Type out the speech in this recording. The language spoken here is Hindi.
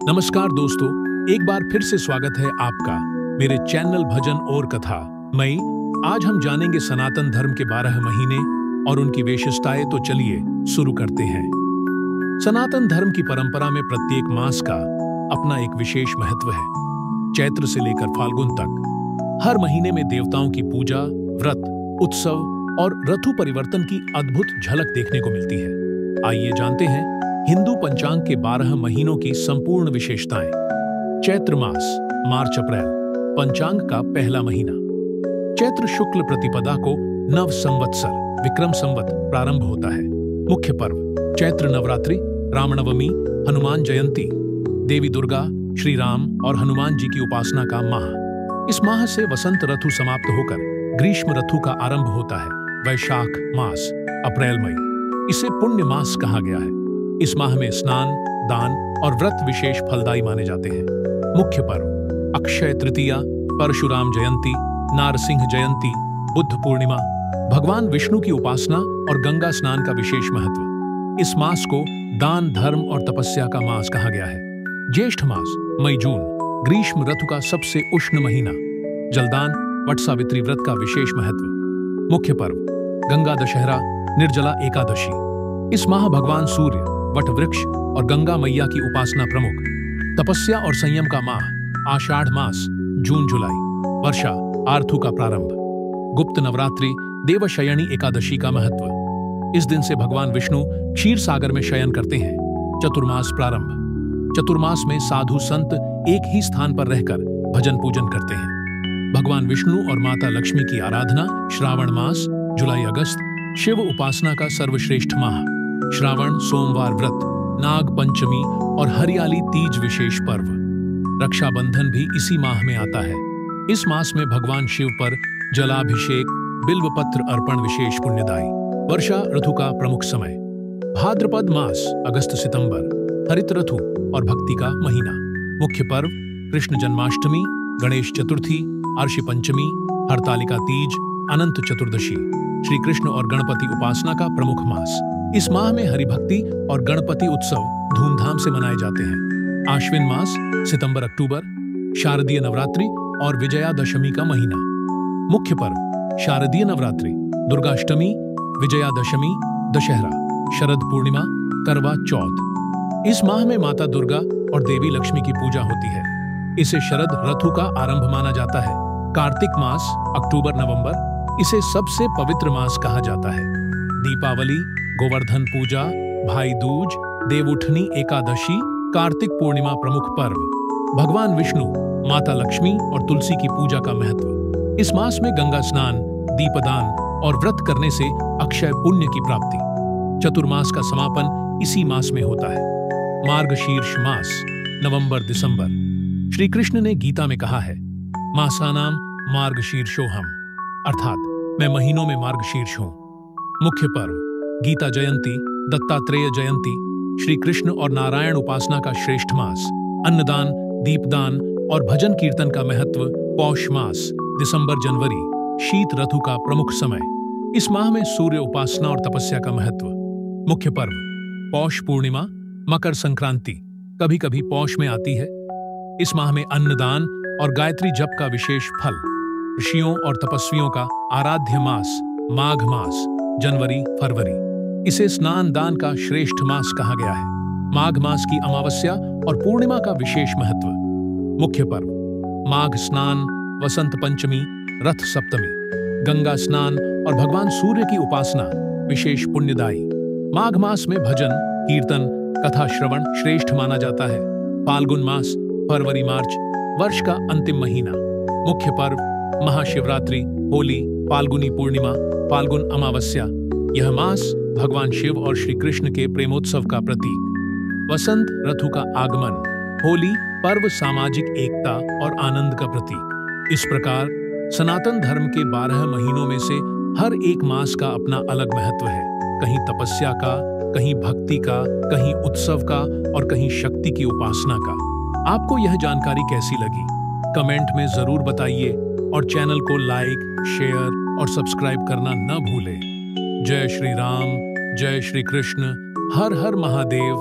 नमस्कार दोस्तों, एक बार फिर से स्वागत है आपका मेरे चैनल भजन और कथा मई। आज हम जानेंगे सनातन धर्म के 12 महीने और उनकी विशेषताएं। तो चलिए शुरू करते हैं। सनातन धर्म की परंपरा में प्रत्येक मास का अपना एक विशेष महत्व है। चैत्र से लेकर फाल्गुन तक हर महीने में देवताओं की पूजा, व्रत, उत्सव और ऋतु परिवर्तन की अद्भुत झलक देखने को मिलती है। आइए जानते हैं हिंदू पंचांग के 12 महीनों की संपूर्ण विशेषताएं। चैत्र मास, मार्च अप्रैल, पंचांग का पहला महीना। चैत्र शुक्ल प्रतिपदा को नव संवत्सर विक्रम संवत प्रारंभ होता है। मुख्य पर्व चैत्र नवरात्रि, रामनवमी, हनुमान जयंती, देवी दुर्गा, श्री राम और हनुमान जी की उपासना का माह। इस माह से वसंत ऋतु समाप्त होकर ग्रीष्म ऋतु का आरंभ होता है। वैशाख मास, अप्रैल मई, इसे पुण्य मास कहा गया है। इस माह में स्नान, दान और व्रत विशेष फलदायी माने जाते हैं। मुख्य पर्व अक्षय तृतीया, परशुराम जयंती, नारसिंह जयंती, बुद्ध पूर्णिमा, भगवान विष्णु की उपासना और गंगा स्नान का विशेष महत्व। इस मास को दान, धर्म और तपस्या का मास कहा गया है। ज्येष्ठ मास, मई जून, ग्रीष्म ऋतु का सबसे उष्ण महीना। जलदान, वट सावित्री व्रत का विशेष महत्व। मुख्य पर्व गंगा दशहरा, निर्जला एकादशी। इस माह भगवान सूर्य, वट वृक्ष और गंगा मैया की उपासना प्रमुख। तपस्या और संयम का माह, आषाढ़ मास, जून जुलाई। वर्षा, आर्थु का प्रारंभ। गुप्त नवरात्रि, देवशयनी एकादशी का महत्व। इस दिन से भगवान विष्णु क्षीर सागर में शयन करते हैं। चतुर्मास प्रारंभ। चतुर्मास में साधु संत एक ही स्थान पर रहकर भजन पूजन करते हैं। भगवान विष्णु और माता लक्ष्मी की आराधना। श्रावण मास, जुलाई अगस्त, शिव उपासना का सर्वश्रेष्ठ माह। श्रावण, सोमवार व्रत, नाग पंचमी और हरियाली तीज विशेष पर्व। रक्षाबंधन भी इसी माह में आता है। इस मास में भगवान शिव पर जलाभिषेक, बिल्वपत्र अर्पण विशेष पुण्यदायी। वर्षा ऋतु का प्रमुख समय। भाद्रपद मास, अगस्त सितंबर, हरित ऋतु और भक्ति का महीना। मुख्य पर्व कृष्ण जन्माष्टमी, गणेश चतुर्थी, अर्षि पंचमी, हरतालिका तीज, अनंत चतुर्दशी। श्री कृष्ण और गणपति उपासना का प्रमुख मास। इस माह में हरिभक्ति और गणपति उत्सव धूमधाम से मनाए जाते हैं। आश्विन मास, सितंबर अक्टूबर, शारदीय नवरात्रि और विजयादशमी का महीना। मुख्य पर्व शारदीय नवरात्रि, दुर्गाष्टमी, विजयादशमी, दशहरा, शरद पूर्णिमा, करवा चौथ। इस माह में माता दुर्गा और देवी लक्ष्मी की पूजा होती है। इसे शरद ऋतु का आरंभ माना जाता है। कार्तिक मास, अक्टूबर नवंबर, इसे सबसे पवित्र मास कहा जाता है। दीपावली, गोवर्धन पूजा, भाई दूज, देवउठनी एकादशी, कार्तिक पूर्णिमा प्रमुख पर्व। भगवान विष्णु, माता लक्ष्मी और तुलसी की पूजा का महत्व। इस मास में गंगा स्नान, दीपदान और व्रत करने से अक्षय पुण्य की प्राप्ति। चतुर्मास का समापन इसी मास में होता है। मार्गशीर्ष मास, नवंबर दिसंबर। श्री कृष्ण ने गीता में कहा है, मासानाम मार्गशीर्षोहम, अर्थात मैं महीनों में मार्गशीर्ष हूं। मुख्य पर्व गीता जयंती, दत्तात्रेय जयंती, श्री कृष्ण और नारायण उपासना का श्रेष्ठ मास। अन्नदान, दीपदान और भजन कीर्तन का महत्व। पौष मास, दिसंबर जनवरी, शीत ऋतु का प्रमुख समय। इस माह में सूर्य उपासना और तपस्या का महत्व। मुख्य पर्व पौष पूर्णिमा, मकर संक्रांति कभी कभी पौष में आती है। इस माह में अन्नदान और गायत्री जप का विशेष फल। ऋषियों और तपस्वियों का आराध्य मास। माघ मास, जनवरी फरवरी, इसे स्नान दान का श्रेष्ठ मास कहा गया है। माघ मास की अमावस्या और पूर्णिमा का विशेष महत्व। मुख्य पर्व माघ स्नान, वसंत पंचमी, रथ सप्तमी, गंगा स्नान और भगवान सूर्य की उपासना विशेष पुण्यदायी। माघ मास में भजन, कीर्तन, कथा श्रवण श्रेष्ठ माना जाता है। फाल्गुन मास, फरवरी मार्च, वर्ष का अंतिम महीना। मुख्य पर्व महाशिवरात्रि, होली, फाल्गुनी पूर्णिमा, फाल्गुन अमावस्या। यह मास भगवान शिव और श्री कृष्ण के प्रेमोत्सव का प्रतीक। वसंत ऋतु का आगमन, होली पर्व सामाजिक एकता और आनंद का प्रतीक। इस प्रकार सनातन धर्म के 12 महीनों में से हर एक मास का अपना अलग महत्व है। कहीं तपस्या का, कहीं भक्ति का, कहीं उत्सव का और कहीं शक्ति की उपासना का। आपको यह जानकारी कैसी लगी? कमेंट में जरूर बताइए और चैनल को लाइक, शेयर और सब्सक्राइब करना न भूलें। जय श्री राम, जय श्री कृष्ण, हर हर महादेव।